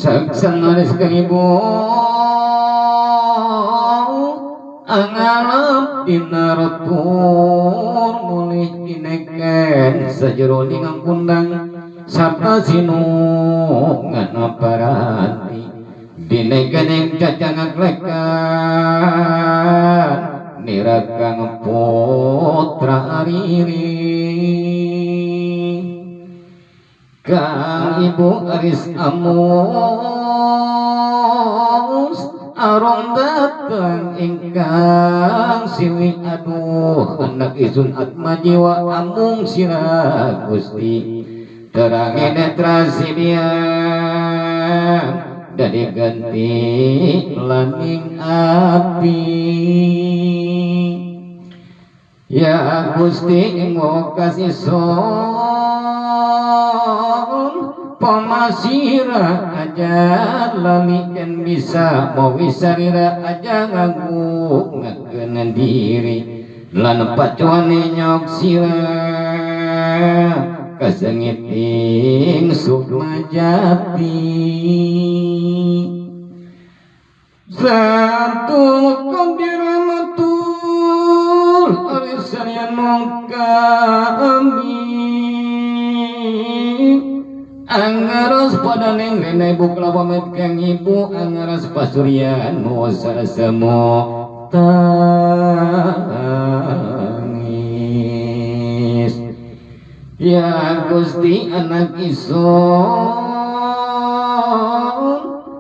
saksanes kang ibu angalap dina rotur mulih dineken sajeroning ampundang sarta sinungan aparati dineken yang cacang aglekan nirakang putra ariri kang ibu aris amus arong datang ingkang siwi aduh anak isun atma jiwa amung sira Gusti terangi netra sidian dari ganti laning api ya Gusti inggo kasih pamasira aja lalikan bisa mau wisarira aja ngaku ngakenan diri lan pacuane nyok sira kasengiting sukma jati satu kadiramatul arisarian kami anggaras pada neng rene bukla pamit kang ibu anggaras pasurian mosa semo tangis ya Gusti anak ison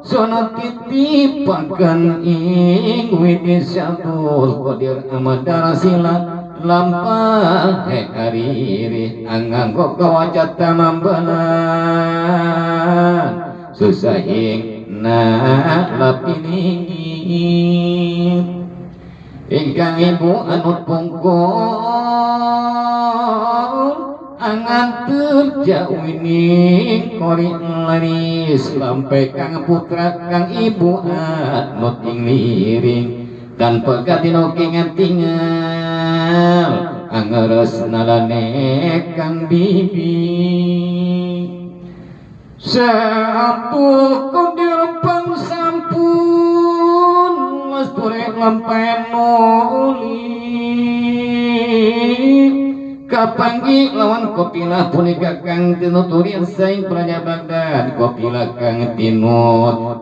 sono titipakan ing widis syabul qadir amadara silat lampah ariri anggang kok kawajat tamambanan susahing na lapiningin ingkang ibu anut pungkul angan terjauhining kori laris lampai kang putra kang ibu anut ing liring dan pegatino kingan tinggal angeres nalane kang bibi sapuh kodir pang sampun wasture lampai nuli kapanggi lawan kopilah punika kang tinuturi saing praja Baghdad kopilah kang tinut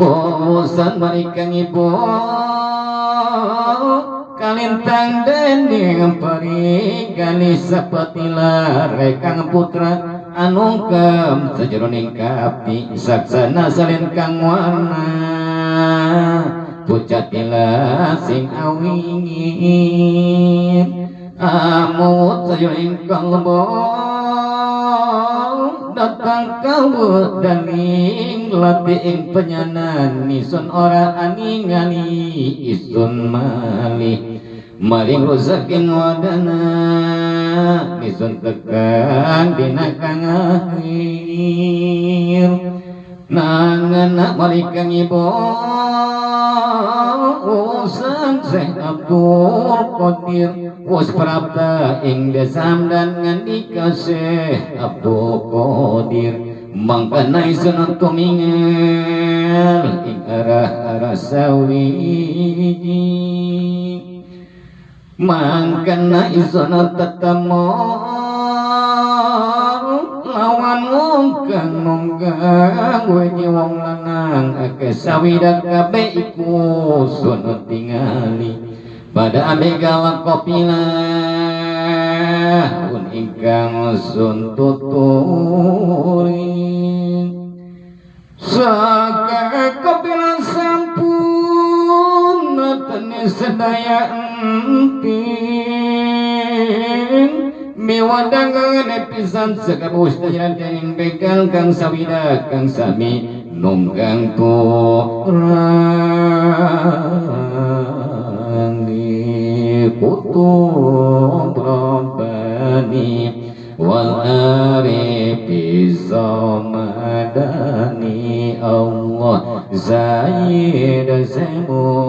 urusan marikang ibu kalintang dending parigali sapatila rekang putra anungkem sajeroning kapi saksana salin kang warna pucatila sing awingin amut sajeroning kang lembong datang kau daning latih penyanan isun ora aningali isun malih maring rusakin wadana isun tekan dina kang akhir nangana malikang ibu usan Syekh Abdul Qadir was prapta ing desam dan ngandika Syekh Abdul Qadir mangkana isun tumingal ing arah-arah sawiji mangkana isun tetemo lawan kang nunggang wengi wong lanang ake sawidak kabeh iku sun tingali pada amega kopilah pun ingkang sun tuturi saka kopilah sampun natene sedaya emping miwadangan pisan sekabus tajaran jaring begal kang sawida kang sami nunggang turangi putu Rabbani wal arifi zamadani Allah Zaid semu